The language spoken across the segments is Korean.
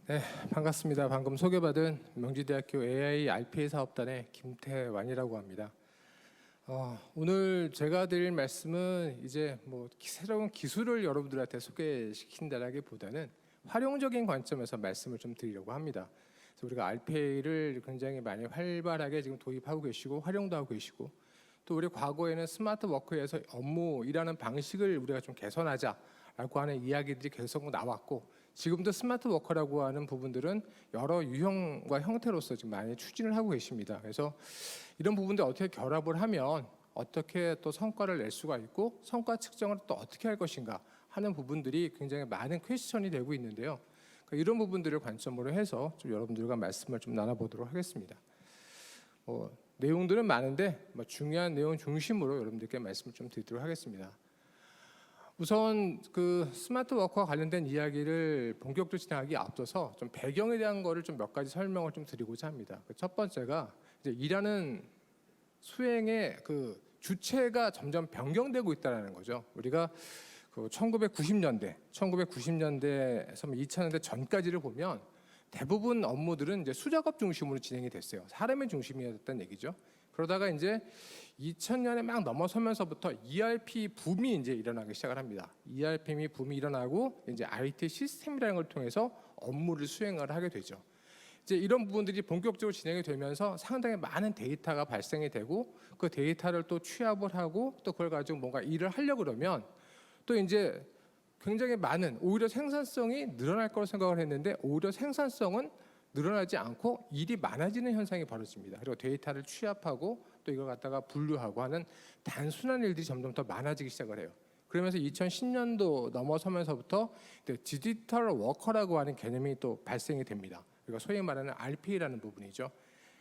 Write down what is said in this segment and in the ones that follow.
네, 반갑습니다. 방금 소개받은 명지대학교 AI RPA 사업단의 김태완이라고 합니다. 오늘 제가 드릴 말씀은 이제 새로운 기술을 여러분들한테 소개시킨다라기보다는 활용적인 관점에서 말씀을 좀 드리려고 합니다. 그래서 우리가 RPA를 굉장히 많이 활발하게 지금 도입하고 계시고 활용도 하고 계시고, 또 우리 과거에는 스마트 워크에서 업무 일하는 방식을 우리가 좀 개선하자라고 하는 이야기들이 계속 나왔고, 지금도 스마트 워커라고 하는 부분들은 여러 유형과 형태로서 지금 많이 추진을 하고 계십니다. 그래서 이런 부분들 어떻게 결합을 하면 어떻게 또 성과를 낼 수가 있고, 성과 측정을 또 어떻게 할 것인가 하는 부분들이 굉장히 많은 퀘스천이 되고 있는데요. 이런 부분들을 관점으로 해서 좀 여러분들과 말씀을 좀 나눠보도록 하겠습니다. 내용들은 많은데 중요한 내용 중심으로 여러분들께 말씀을 좀 드리도록 하겠습니다. 우선 그 스마트 워크와 관련된 이야기를 본격적으로 진행하기 앞서서 좀 배경에 대한 거를 좀 몇 가지 설명을 좀 드리고자 합니다. 첫 번째가 이제 일하는 수행의 그 주체가 점점 변경되고 있다는 거죠. 우리가 그 1990년대에서 2000년대 전까지를 보면 대부분 업무들은 이제 수작업 중심으로 진행이 됐어요. 사람의 중심이었다는 얘기죠. 그러다가 이제 2000년에 막 넘어서면서부터 ERP 붐이 이제 일어나기 시작을 합니다. ERP 붐이 일어나고 이제 IT 시스템이라는 걸 통해서 업무를 수행을 하게 되죠. 이제 이런 부분들이 본격적으로 진행이 되면서 상당히 많은 데이터가 발생이 되고, 그 데이터를 또 취합을 하고 또 그걸 가지고 뭔가 일을 하려고 그러면 또 이제 굉장히 많은, 오히려 생산성이 늘어날 거라고 생각을 했는데 오히려 생산성은 늘어나지 않고 일이 많아지는 현상이 벌어집니다. 그리고 데이터를 취합하고 또 이걸 갖다가 분류하고 하는 단순한 일들이 점점 더 많아지기 시작을 해요. 그러면서 2010년도 넘어서면서부터 디지털 워커라고 하는 개념이 또 발생이 됩니다. 그러니까 소위 말하는 RPA라는 부분이죠.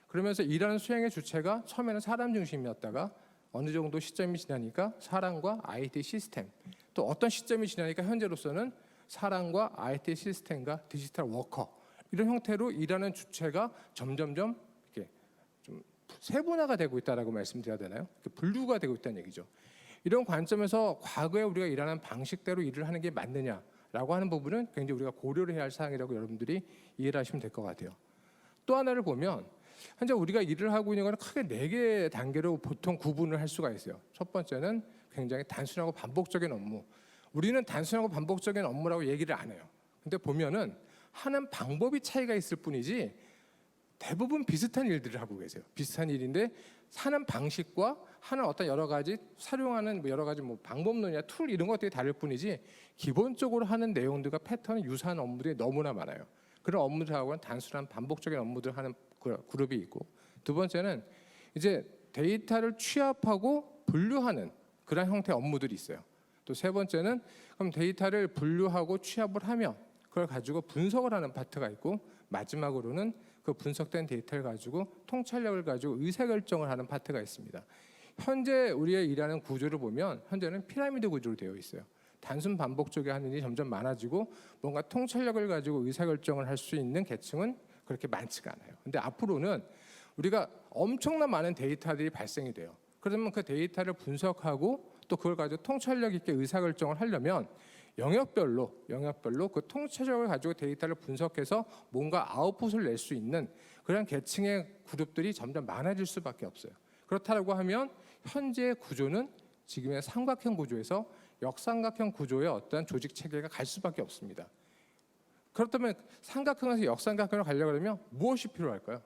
그러면서 일하는 수행의 주체가 처음에는 사람 중심이었다가 어느 정도 시점이 지나니까 사람과 IT 시스템, 또 어떤 시점이 지나니까 현재로서는 사람과 IT 시스템과 디지털 워커, 이런 형태로 일하는 주체가 점점점 이렇게 좀 세분화가 되고 있다라고 말씀드려야 되나요? 분류가 되고 있다는 얘기죠. 이런 관점에서 과거에 우리가 일하는 방식대로 일을 하는 게 맞느냐라고 하는 부분은 굉장히 우리가 고려를 해야 할 사항이라고 여러분들이 이해를 하시면 될 것 같아요. 또 하나를 보면 현재 우리가 일을 하고 있는 것은 크게 4개의 단계로 보통 구분을 할 수가 있어요. 첫 번째는 굉장히 단순하고 반복적인 업무. 우리는 단순하고 반복적인 업무라고 얘기를 안 해요. 근데 보면은 하는 방법이 차이가 있을 뿐이지 대부분 비슷한 일들을 하고 계세요. 비슷한 일인데 사는 방식과 하는 어떤 여러 가지 사용하는 여러 가지 방법론이나 툴 이런 것들이 다를 뿐이지 기본적으로 하는 내용들과 패턴이 유사한 업무들이 너무나 많아요. 그런 업무들하고는 단순한 반복적인 업무들을 하는 그룹이 있고, 두 번째는 이제 데이터를 취합하고 분류하는 그런 형태의 업무들이 있어요. 또 세 번째는 그럼 데이터를 분류하고 취합을 하면 그걸 가지고 분석을 하는 파트가 있고, 마지막으로는 그 분석된 데이터를 가지고 통찰력을 가지고 의사결정을 하는 파트가 있습니다. 현재 우리의 일하는 구조를 보면 현재는 피라미드 구조로 되어 있어요. 단순 반복적인 하는 일이 점점 많아지고 뭔가 통찰력을 가지고 의사결정을 할 수 있는 계층은 그렇게 많지가 않아요. 근데 앞으로는 우리가 엄청난 많은 데이터들이 발생이 돼요. 그러면 그 데이터를 분석하고 또 그걸 가지고 통찰력 있게 의사결정을 하려면 영역별로 그 통찰력을 가지고 데이터를 분석해서 뭔가 아웃풋을 낼 수 있는 그런 계층의 그룹들이 점점 많아질 수밖에 없어요. 그렇다고 하면 현재의 구조는 지금의 삼각형 구조에서 역삼각형 구조의 어떤 조직 체계가 갈 수밖에 없습니다. 그렇다면 삼각형에서 역삼각형으로 가려고 하면 무엇이 필요할까요?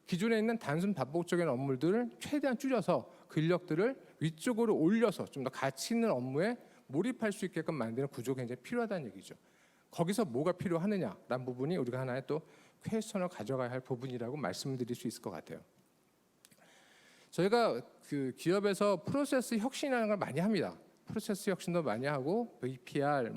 기존에 있는 단순 반복적인 업무들을 최대한 줄여서 근력들을 위쪽으로 올려서 좀 더 가치 있는 업무에 몰입할 수 있게끔 만드는 구조가 굉장히 필요하다는 얘기죠. 거기서 뭐가 필요하느냐라는 부분이 우리가 하나의 또 퀘스천을 가져가야 할 부분이라고 말씀드릴 수 있을 것 같아요. 저희가 그 기업에서 프로세스 혁신이라는 걸 많이 합니다. 프로세스 혁신도 많이 하고 VPR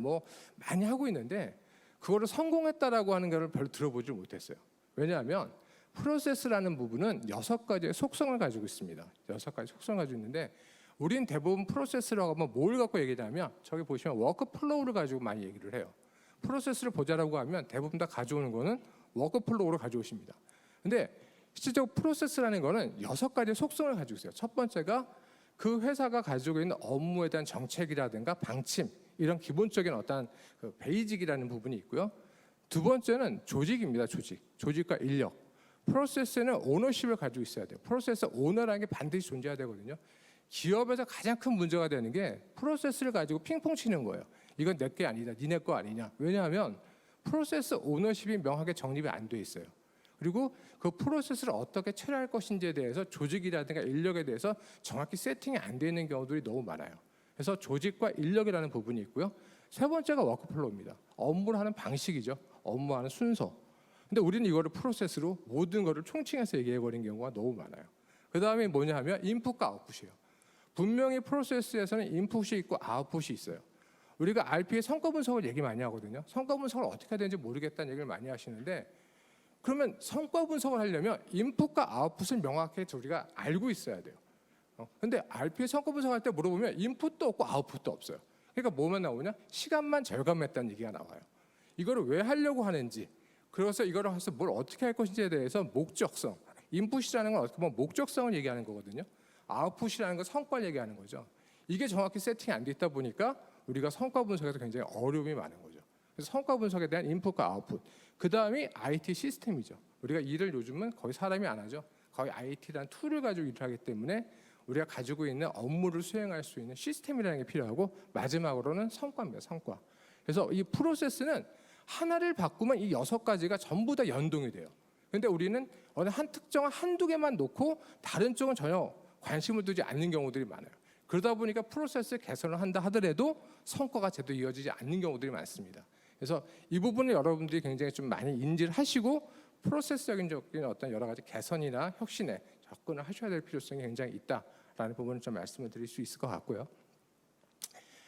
많이 하고 있는데 그거를 성공했다라고 하는 걸 별로 들어보지 못했어요. 왜냐하면 프로세스라는 부분은 6가지의 속성을 가지고 있습니다. 6가지 속성을 가지고 있는데 우린 대부분 프로세스라고 하면 뭘 갖고 얘기하냐면 저기 보시면 워크플로우를 가지고 많이 얘기를 해요. 프로세스를 보자라고 하면 대부분 다 가져오는 거는 워크플로우를 가져오십니다. 근데 실질적으로 프로세스라는 거는 6가지의 속성을 가지고 있어요. 첫 번째가 그 회사가 가지고 있는 업무에 대한 정책이라든가 방침, 이런 기본적인 어떤 그 베이직이라는 부분이 있고요. 두 번째는 조직입니다. 조직과 인력. 프로세스는 오너십을 가지고 있어야 돼요. 프로세스 오너라는 게 반드시 존재해야 되거든요. 기업에서 가장 큰 문제가 되는 게 프로세스를 가지고 핑퐁 치는 거예요. 이건 내 게 아니다, 니네 거 아니냐. 왜냐하면 프로세스 오너십이 명확하게 정립이 안 돼 있어요. 그리고 그 프로세스를 어떻게 처리할 것인지에 대해서 조직이라든가 인력에 대해서 정확히 세팅이 안 돼 있는 경우들이 너무 많아요. 그래서 조직과 인력이라는 부분이 있고요. 세 번째가 워크플로우입니다. 업무를 하는 방식이죠. 업무하는 순서. 근데 우리는 이거를 프로세스로 모든 거를 총칭해서 얘기해버린 경우가 너무 많아요. 그 다음에 뭐냐 하면 인풋과 아웃풋이에요. 분명히 프로세스에서는 인풋이 있고 아웃풋이 있어요. 우리가 RP의 성과 분석을 얘기 많이 하거든요. 성과 분석을 어떻게 해야 되는지 모르겠다는 얘기를 많이 하시는데, 그러면 성과 분석을 하려면 인풋과 아웃풋을 명확하게 우리가 알고 있어야 돼요. 근데 RP의 성과 분석할 때 물어보면 인풋도 없고 아웃풋도 없어요. 그러니까 뭐만 나오냐? 시간만 절감했다는 얘기가 나와요. 이거를 왜 하려고 하는지, 그래서 이거를 해서 뭘 어떻게 할 것인지에 대해서 목적성, 인풋이라는 건 어떻게 보면 목적성을 얘기하는 거거든요. 아웃풋이라는 건 성과를 얘기하는 거죠. 이게 정확히 세팅이 안 돼 있다 보니까 우리가 성과 분석에서 굉장히 어려움이 많은 거죠. 그래서 성과 분석에 대한 인풋과 아웃풋. 그 다음이 IT 시스템이죠. 우리가 일을 요즘은 거의 사람이 안 하죠. 거의 IT라는 툴을 가지고 일을 하기 때문에 우리가 가지고 있는 업무를 수행할 수 있는 시스템이라는 게 필요하고, 마지막으로는 성과입니다. 성과. 그래서 이 프로세스는 하나를 바꾸면 이 6가지가 전부 다 연동이 돼요. 근데 우리는 어느 한 특정한 한두 개만 놓고 다른 쪽은 전혀 관심을 두지 않는 경우들이 많아요. 그러다 보니까 프로세스 개선을 한다 하더라도 성과가 제대로 이어지지 않는 경우들이 많습니다. 그래서 이 부분을 여러분들이 굉장히 좀 많이 인지를 하시고 프로세스적인 어떤 여러 가지 개선이나 혁신에 접근을 하셔야 될 필요성이 굉장히 있다라는 부분을 좀 말씀을 드릴 수 있을 것 같고요.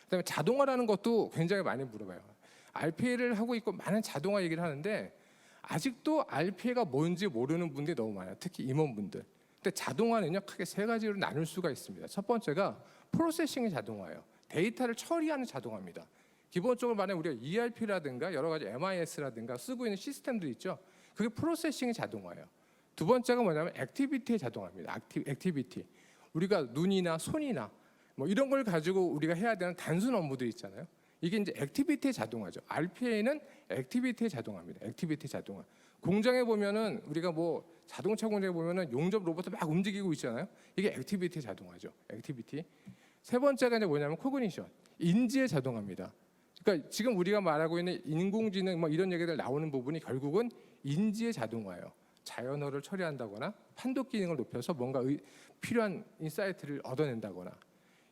그다음에 자동화라는 것도 굉장히 많이 물어봐요. RPA를 하고 있고 많은 자동화 얘기를 하는데 아직도 RPA가 뭔지 모르는 분들이 너무 많아요. 특히 임원분들. 근데 자동화는요, 크게 3가지로 나눌 수가 있습니다. 첫 번째가 프로세싱의 자동화예요. 데이터를 처리하는 자동화입니다. 기본적으로 말하면 우리가 ERP라든가 여러 가지 MIS라든가 쓰고 있는 시스템들이 있죠. 그게 프로세싱의 자동화예요. 두 번째가 뭐냐면 액티비티의 자동화입니다. 액티비티. 우리가 눈이나 손이나 뭐 이런 걸 가지고 우리가 해야 되는 단순 업무들 있잖아요. 이게 이제 액티비티의 자동화죠. RPA는 액티비티의 자동화입니다. 액티비티 자동화. 공장에 보면은 우리가 뭐 자동차 공장에 보면은 용접 로봇 막 움직이고 있잖아요. 이게 액티비티 자동화죠. 액티비티. 세 번째가 이제 뭐냐면 코그니션, 인지의 자동화입니다. 그러니까 지금 우리가 말하고 있는 인공지능 뭐 이런 얘기들 나오는 부분이 결국은 인지의 자동화예요. 자연어를 처리한다거나 판독 기능을 높여서 뭔가 필요한 인사이트를 얻어낸다거나,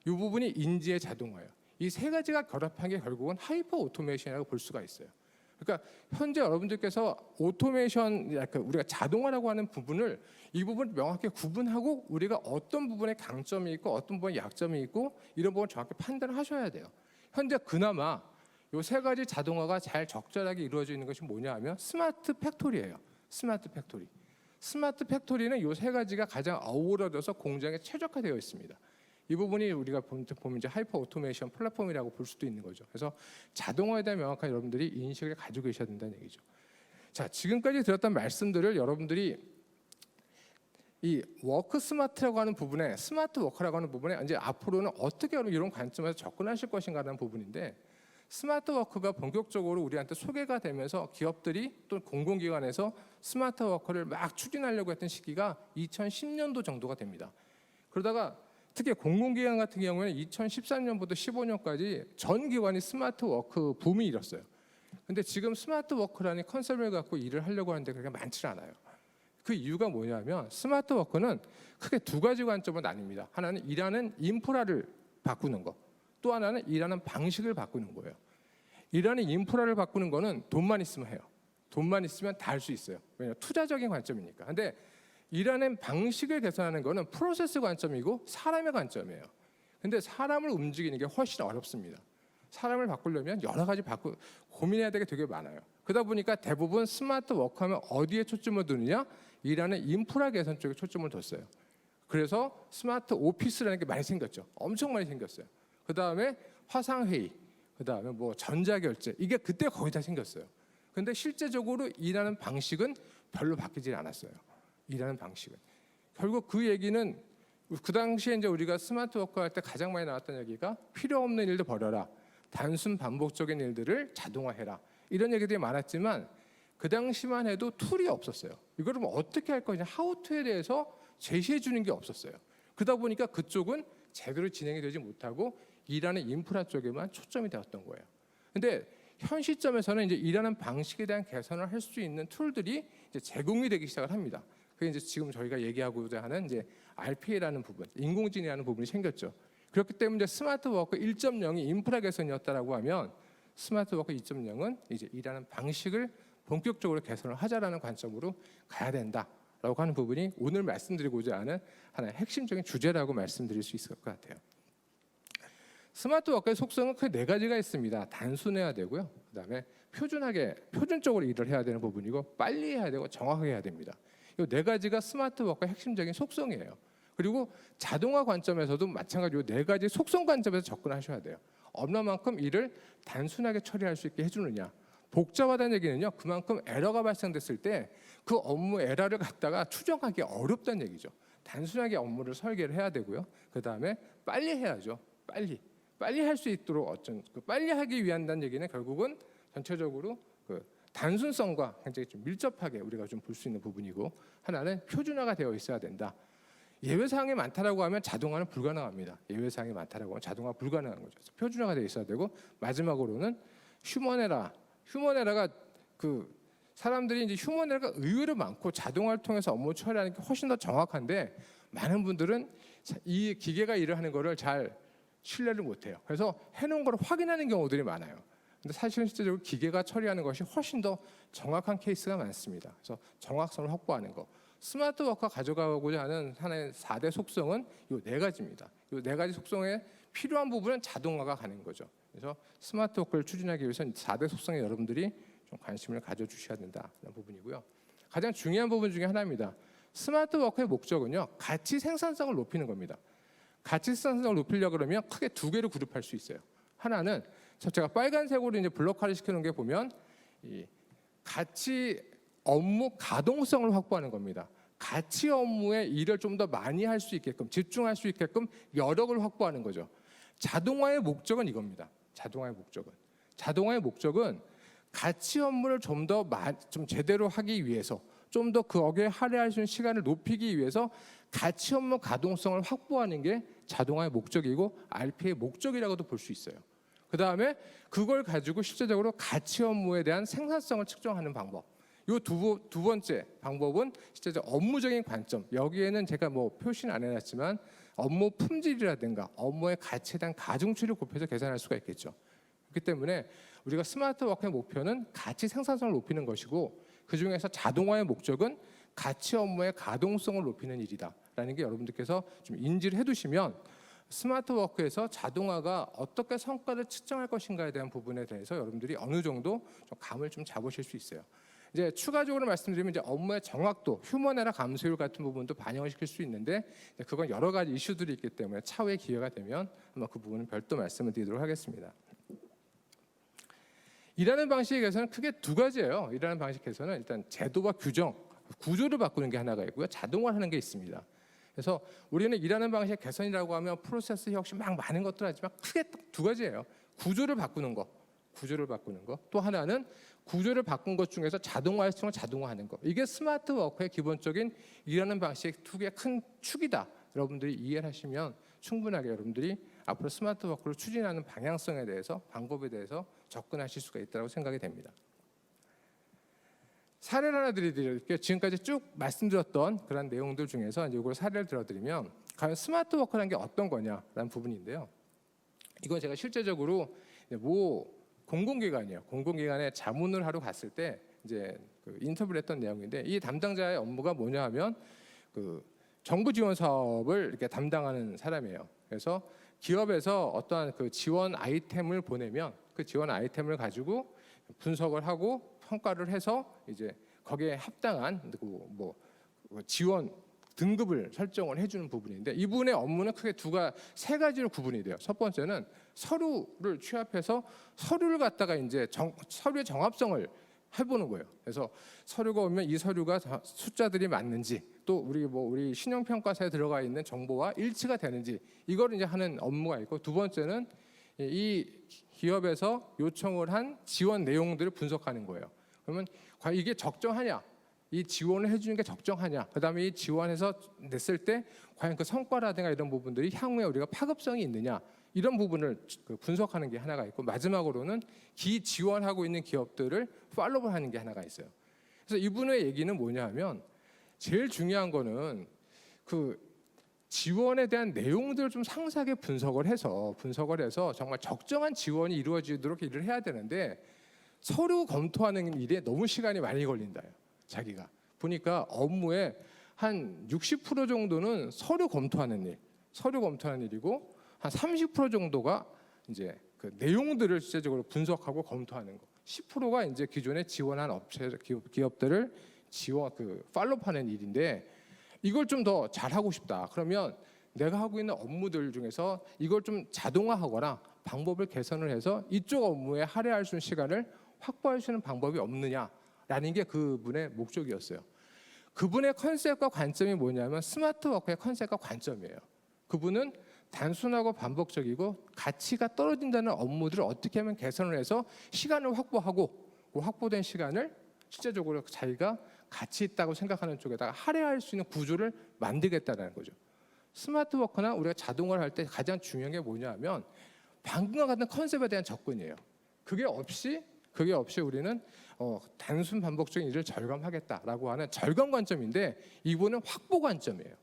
이 부분이 인지의 자동화예요. 이 3가지가 결합한 게 결국은 하이퍼 오토메이션이라고 볼 수가 있어요. 그러니까 현재 여러분들께서 오토메이션, 우리가 자동화라고 하는 부분을 이 부분을 명확히 구분하고 우리가 어떤 부분에 강점이 있고 어떤 부분에 약점이 있고 이런 부분을 정확히 판단을 하셔야 돼요. 현재 그나마 이 3가지 자동화가 잘 적절하게 이루어져 있는 것이 뭐냐 하면 스마트 팩토리예요. 스마트 팩토리. 스마트 팩토리는 이 3가지가 가장 어우러져서 공장에 최적화되어 있습니다. 이 부분이 우리가 보면 이제 하이퍼 오토메이션 플랫폼이라고 볼 수도 있는 거죠. 그래서 자동화에 대한 명확한 여러분들이 인식을 가지고 계셔야 된다는 얘기죠. 자, 지금까지 들었던 말씀들을 여러분들이 이 워크 스마트라고 하는 부분에, 스마트 워크라고 하는 부분에 이제 앞으로는 어떻게 이런 관점에서 접근하실 것인가라는 부분인데, 스마트 워크가 본격적으로 우리한테 소개가 되면서 기업들이 또 공공기관에서 스마트 워크를 막 추진하려고 했던 시기가 2010년도 정도가 됩니다. 그러다가 특히 공공기관 같은 경우에는 2013년부터 15년까지 전 기관이 스마트 워크 붐이 일었어요. 근데 지금 스마트 워크라는 컨셉을 갖고 일을 하려고 하는데 그렇게 많지 않아요. 그 이유가 뭐냐면 스마트 워크는 크게 2가지 관점으로 나뉩니다. 하나는 일하는 인프라를 바꾸는 거, 또 하나는 일하는 방식을 바꾸는 거예요. 일하는 인프라를 바꾸는 거는 돈만 있으면 해요. 돈만 있으면 다 할 수 있어요. 왜냐하면 투자적인 관점이니까. 근데 일하는 방식을 개선하는 거는 프로세스 관점이고 사람의 관점이에요. 근데 사람을 움직이는 게 훨씬 어렵습니다. 사람을 바꾸려면 여러 가지 고민해야 되게 되게 많아요. 그러다 보니까 대부분 스마트 워크하면 어디에 초점을 두느냐? 일하는 인프라 개선 쪽에 초점을 뒀어요. 그래서 스마트 오피스라는 게 많이 생겼죠. 엄청 많이 생겼어요. 그 다음에 화상회의, 그 다음에 뭐 전자결제, 이게 그때 거의 다 생겼어요. 근데 실제적으로 일하는 방식은 별로 바뀌지 않았어요. 일하는 방식은. 결국 그 얘기는 그 당시에 이제 우리가 스마트 워크 할 때 가장 많이 나왔던 얘기가 필요 없는 일들 버려라. 단순 반복적인 일들을 자동화해라. 이런 얘기들이 많았지만 그 당시만 해도 툴이 없었어요. 이거를 뭐 어떻게 할 거냐, 하우투에 대해서 제시해 주는 게 없었어요. 그러다 보니까 그쪽은 제대로 진행이 되지 못하고 일하는 인프라 쪽에만 초점이 되었던 거예요. 근데 현 시점에서는 이제 일하는 방식에 대한 개선을 할 수 있는 툴들이 이제 제공이 되기 시작을 합니다. 그게 이제 지금 저희가 얘기하고자 하는 이제 RPA라는 부분, 인공지능이라는 부분이 생겼죠. 그렇기 때문에 스마트 워크 1.0이 인프라 개선이었다라고 하면 스마트 워크 2.0은 이제 일하는 방식을 본격적으로 개선을 하자라는 관점으로 가야 된다라고 하는 부분이 오늘 말씀드리고자 하는 하나의 핵심적인 주제라고 말씀드릴 수 있을 것 같아요. 스마트 워크의 속성은 크게 네 가지가 있습니다. 단순해야 되고요. 그다음에 표준적으로 일을 해야 되는 부분이고, 빨리 해야 되고 정확하게 해야 됩니다. 이 네 가지가 스마트 워크의 핵심적인 속성이에요. 그리고 자동화 관점에서도 마찬가지로 네 가지 속성 관점에서 접근하셔야 돼요. 얼마만큼 일을 단순하게 처리할 수 있게 해주느냐. 복잡하다는 얘기는요, 그만큼 에러가 발생됐을 때 그 업무 에러를 갖다가 추정하기 어렵다는 얘기죠. 단순하게 업무를 설계를 해야 되고요. 그 다음에 빨리 해야죠. 빨리 할 수 있도록 빨리 하기 위한다는 얘기는 결국은 전체적으로 그 단순성과 굉장히 좀 밀접하게 우리가 좀 볼 수 있는 부분이고, 하나는 표준화가 되어 있어야 된다. 예외사항이 많다라고 하면 자동화는 불가능합니다. 예외사항이 많다라고 하면 자동화 불가능한 거죠. 그래서 표준화가 되어 있어야 되고, 마지막으로는 휴먼에러가 그 사람들이 이제 휴먼에러가 의외로 많고 자동화를 통해서 업무 처리하는 게 훨씬 더 정확한데, 많은 분들은 이 기계가 일을 하는 거를 잘 신뢰를 못해요. 그래서 해놓은 걸 확인하는 경우들이 많아요. 근데 사실은 실제적으로 기계가 처리하는 것이 훨씬 더 정확한 케이스가 많습니다. 그래서 정확성을 확보하는 거. 스마트 워크가 가져가고자 하는 하나의 4대 속성은 이 네 가지입니다. 이 네 가지 속성에 필요한 부분은 자동화가 가는 거죠. 그래서 스마트 워크를 추진하기 위해서는 4대 속성에 여러분들이 좀 관심을 가져주셔야 된다는 부분이고요. 가장 중요한 부분 중에 하나입니다. 스마트 워크의 목적은요, 가치 생산성을 높이는 겁니다. 가치 생산성을 높이려고 그러면 크게 두 개로 그룹할 수 있어요. 하나는 제가 빨간색으로 이제 블록화를 시켜놓은 게 보면 이 가치 업무 가동성을 확보하는 겁니다. 가치 업무에 일을 좀 더 많이 할 수 있게끔, 집중할 수 있게끔 여력을 확보하는 거죠. 자동화의 목적은 이겁니다. 자동화의 목적은 가치 업무를 좀 제대로 하기 위해서, 좀 더 거기에 할애할 수 있는 시간을 높이기 위해서 가치 업무 가동성을 확보하는 게 자동화의 목적이고 RP의 목적이라고도 볼 수 있어요. 그 다음에 그걸 가지고 실제적으로 가치 업무에 대한 생산성을 측정하는 방법. 이 두 번째 방법은 실제적 업무적인 관점. 여기에는 제가 뭐 표시는 안 해놨지만 업무 품질이라든가 업무의 가치에 대한 가중치를 곱해서 계산할 수가 있겠죠. 그렇기 때문에 우리가 스마트 워크의 목표는 가치 생산성을 높이는 것이고, 그 중에서 자동화의 목적은 가치 업무의 가동성을 높이는 일이다라는 게 여러분들께서 좀 인지를 해두시면 스마트 워크에서 자동화가 어떻게 성과를 측정할 것인가에 대한 부분에 대해서 여러분들이 어느 정도 좀 감을 좀 잡으실 수 있어요. 이제 추가적으로 말씀드리면 이제 업무의 정확도, 휴먼 에러 감소율 같은 부분도 반영을 시킬 수 있는데, 그건 여러 가지 이슈들이 있기 때문에 차후에 기회가 되면 아마 그 부분은 별도 말씀을 드리도록 하겠습니다. 일하는 방식에 대해서는 크게 두 가지예요. 일하는 방식에서는 일단 제도와 규정, 구조를 바꾸는 게 하나가 있고요, 자동화하는 게 있습니다. 그래서 우리는 일하는 방식 개선이라고 하면 프로세스 혁신 막 많은 것들 하지만 크게 두 가지예요. 구조를 바꾸는 거. 또 하나는 구조를 바꾼 것 중에서 자동화할 수 있는 자동화하는 거. 이게 스마트 워크의 기본적인 일하는 방식 두 개의 큰 축이다. 여러분들이 이해를 하시면 충분하게 여러분들이 앞으로 스마트 워크를 추진하는 방향성에 대해서, 방법에 대해서 접근하실 수가 있다고 생각이 됩니다. 사례를 하나 드릴게요. 지금까지 쭉 말씀드렸던 그런 내용들 중에서 이제 이걸 사례를 들어드리면, 과연 스마트 워크라는 게 어떤 거냐라는 부분인데요. 이건 제가 실제적으로 모 공공기관에 자문을 하러 갔을 때 이제 그 인터뷰를 했던 내용인데, 이 담당자의 업무가 뭐냐 하면 그 정부 지원 사업을 이렇게 담당하는 사람이에요. 그래서 기업에서 어떠한 그 지원 아이템을 보내면 그 지원 아이템을 가지고 분석을 하고 평가를 해서 이제 거기에 합당한 뭐 지원 등급을 설정을 해주는 부분인데, 이분의 업무는 크게 세 가지로 구분이 돼요. 첫 번째는 서류를 취합해서 서류를 갖다가 이제 서류의 정합성을 해보는 거예요. 그래서 서류가 오면 이 서류가 숫자들이 맞는지, 또 우리 신용평가서에 들어가 있는 정보와 일치가 되는지, 이걸 이제 하는 업무가 있고, 두 번째는 이 기업에서 요청을 한 지원 내용들을 분석하는 거예요. 그러면 과연 이게 적정하냐? 이 지원을 해주는 게 적정하냐? 그다음에 이 지원해서 냈을 때 과연 그 성과라든가 이런 부분들이 향후에 우리가 파급성이 있느냐? 이런 부분을 분석하는 게 하나가 있고, 마지막으로는 지원하고 있는 기업들을 팔로우를 하는 게 하나가 있어요. 그래서 이분의 얘기는 뭐냐 하면, 제일 중요한 거는 그 지원에 대한 내용들을 좀 상세하게 분석을 해서 정말 적정한 지원이 이루어지도록 일을 해야 되는데, 서류 검토하는 일에 너무 시간이 많이 걸린다요. 자기가 보니까 업무의 한 60% 정도는 서류 검토하는 일이고, 한 30% 정도가 이제 그 내용들을 실제적으로 분석하고 검토하는 거, 10%가 이제 기존에 지원한 기업들을 팔로우하는 일인데, 이걸 좀 더 잘하고 싶다. 그러면 내가 하고 있는 업무들 중에서 이걸 좀 자동화하거나 방법을 개선을 해서 이쪽 업무에 할애할 수 있는 시간을 확보할 수 있는 방법이 없느냐라는 게 그분의 목적이었어요. 그분의 컨셉과 관점이 뭐냐면 스마트워크의 컨셉과 관점이에요. 그분은 단순하고 반복적이고 가치가 떨어진다는 업무들을 어떻게 하면 개선을 해서 시간을 확보하고, 그 확보된 시간을 실제적으로 자기가 가치 있다고 생각하는 쪽에다가 할애할 수 있는 구조를 만들겠다는 거죠. 스마트워크나 우리가 자동화를 할 때 가장 중요한 게 뭐냐면 방금과 같은 컨셉에 대한 접근이에요. 그게 없이 우리는 단순 반복적인 일을 절감하겠다라고 하는 절감 관점인데, 이분은 확보 관점이에요.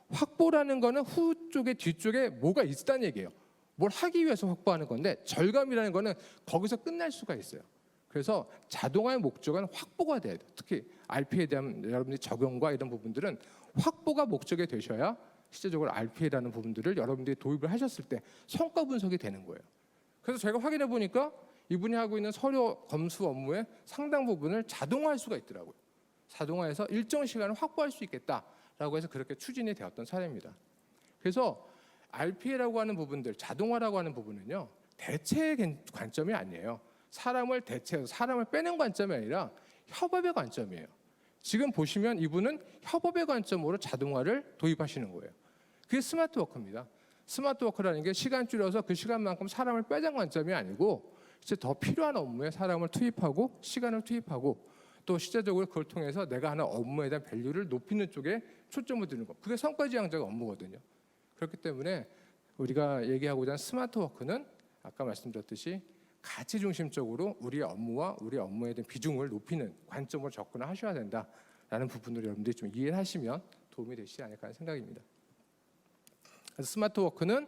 확보라는 거는 후 쪽에 뒤쪽에 뭐가 있다는 얘기예요. 뭘 하기 위해서 확보하는 건데, 절감이라는 거는 거기서 끝날 수가 있어요. 그래서 자동화의 목적은 확보가 돼야 돼요. 특히 RPA에 대한 여러분들이 적용과 이런 부분들은 확보가 목적이 되셔야 실제적으로 RPA라는 부분들을 여러분들이 도입을 하셨을 때 성과 분석이 되는 거예요. 그래서 제가 확인해 보니까 이분이 하고 있는 서류 검수 업무의 상당 부분을 자동화할 수가 있더라고요. 자동화해서 일정 시간을 확보할 수 있겠다라고 해서 그렇게 추진이 되었던 사례입니다. 그래서 RPA라고 하는 부분들, 자동화라고 하는 부분은요, 대체의 관점이 아니에요. 사람을 대체해서 사람을 빼는 관점이 아니라 협업의 관점이에요. 지금 보시면 이분은 협업의 관점으로 자동화를 도입하시는 거예요. 그게 스마트워크입니다. 스마트워크라는 게 시간 줄여서 그 시간만큼 사람을 빼자는 관점이 아니고, 이제 더 필요한 업무에 사람을 투입하고 시간을 투입하고, 또 실제적으로 그걸 통해서 내가 하는 업무에 대한 밸류를 높이는 쪽에 초점을 두는 거, 그게 성과지향적 업무거든요. 그렇기 때문에 우리가 얘기하고자 하는 스마트워크는 아까 말씀드렸듯이 가치 중심적으로 우리의 업무와 우리 업무에 대한 비중을 높이는 관점으로 접근을 하셔야 된다라는 부분을 여러분들이 좀 이해를 하시면 도움이 되시지 않을까 하는 생각입니다. 그래서 스마트워크는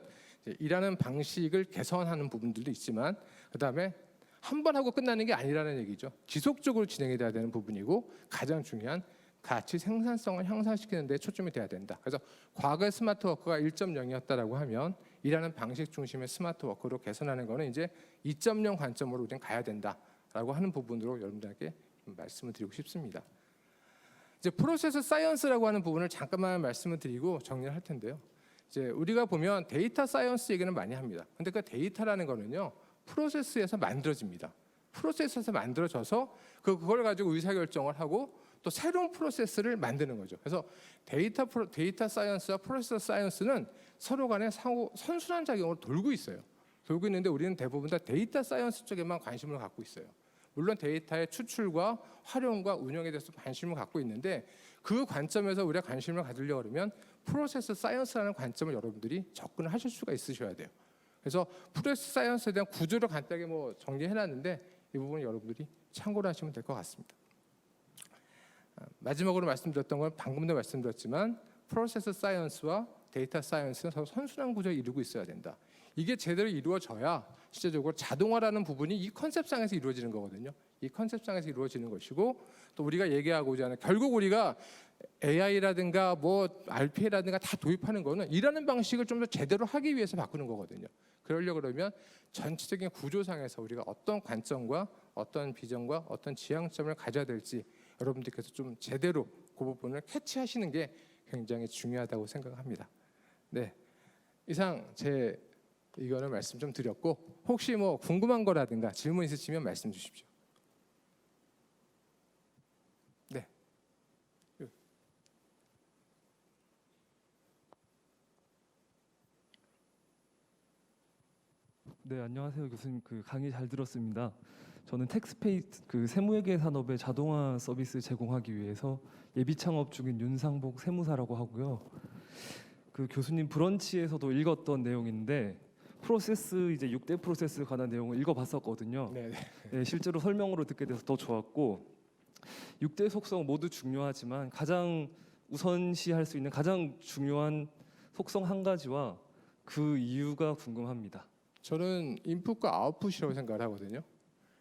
일하는 방식을 개선하는 부분들도 있지만, 그다음에 한 번 하고 끝나는 게 아니라는 얘기죠. 지속적으로 진행이 돼야 되는 부분이고, 가장 중요한 가치 생산성을 향상시키는 데 초점이 돼야 된다. 그래서 과거의 스마트워크가 1.0이었다라고 하면 일하는 방식 중심의 스마트워크로 개선하는 거는 이제 2.0 관점으로 우리는 가야 된다라고 하는 부분으로 여러분들에게 말씀을 드리고 싶습니다. 이제 프로세스 사이언스라고 하는 부분을 잠깐만 말씀을 드리고 정리를 할 텐데요. 이제 우리가 보면 데이터 사이언스 얘기는 많이 합니다. 근데 그 데이터라는 거는요, 프로세스에서 만들어집니다. 프로세스에서 만들어져서 그걸 가지고 의사결정을 하고 또 새로운 프로세스를 만드는 거죠. 그래서 데이터 사이언스와 프로세스 사이언스는 서로 간에 선순환 작용으로 돌고 있어요. 돌고 있는데 우리는 대부분 다 데이터 사이언스 쪽에만 관심을 갖고 있어요. 물론 데이터의 추출과 활용과 운영에 대해서 관심을 갖고 있는데, 그 관점에서 우리가 관심을 가지려고 그러면 프로세스 사이언스라는 관점을 여러분들이 접근을 하실 수가 있으셔야 돼요. 그래서 프로세스 사이언스에 대한 구조를 간단하게 정리해놨는데, 이 부분 여러분들이 참고를 하시면 될 것 같습니다. 마지막으로 말씀드렸던 건 방금도 말씀드렸지만, 프로세스 사이언스와 데이터 사이언스는 서로 선순환 구조를 이루고 있어야 된다. 이게 제대로 이루어져야 실제적으로 자동화라는 부분이 이 컨셉상에서 이루어지는 거거든요. 이 컨셉상에서 이루어지는 것이고, 또 우리가 얘기하고자 하는, 결국 우리가 AI라든가 RPA라든가 다 도입하는 거는 일하는 방식을 좀 더 제대로 하기 위해서 바꾸는 거거든요. 그러려고 그러면 전체적인 구조상에서 우리가 어떤 관점과 어떤 비전과 어떤 지향점을 가져야 될지 여러분들께서 좀 제대로 그 부분을 캐치하시는 게 굉장히 중요하다고 생각합니다. 네, 이상 제 의견을 말씀 좀 드렸고, 혹시 궁금한 거라든가 질문 있으시면 말씀 주십시오. 네. 네, 안녕하세요 교수님. 강의 잘 들었습니다. 저는 텍스페이스 세무회계 산업의 자동화 서비스 제공하기 위해서 예비 창업 중인 윤상복 세무사라고 하고요. 교수님 브런치에서도 읽었던 내용인데 프로세스 이제 6대 프로세스 관한 내용을 읽어봤었거든요. 네, 네. 네, 실제로 설명으로 듣게 돼서 더 좋았고 6대 속성 모두 중요하지만 가장 우선시할 수 있는 가장 중요한 속성 한 가지와 그 이유가 궁금합니다. 저는 인풋과 아웃풋이라고 생각을 하거든요.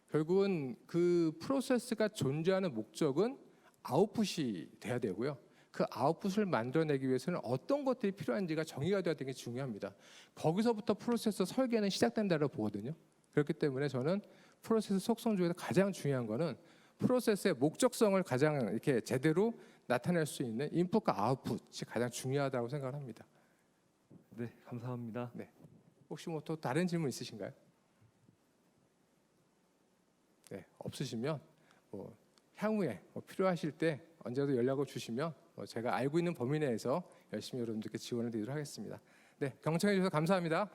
결국은 그 프로세스가 존재하는 목적은 아웃풋이 돼야 되고요. 그 아웃풋을 만들어내기 위해서는 어떤 것들이 필요한지가 정의가 되어야 되는 게 중요합니다. 거기서부터 프로세스 설계는 시작된다고 보거든요. 그렇기 때문에 저는 프로세스 속성 중에서 가장 중요한 거는 프로세스의 목적성을 가장 이렇게 제대로 나타낼 수 있는 인풋과 아웃풋이 가장 중요하다고 생각을 합니다. 네, 감사합니다. 네. 혹시 뭐 또 다른 질문 있으신가요? 네, 없으시면 뭐 향후에 필요하실 때 언제도 연락을 주시면 제가 알고 있는 범위 내에서 열심히 여러분들께 지원을 드리도록 하겠습니다. 네, 경청해 주셔서 감사합니다.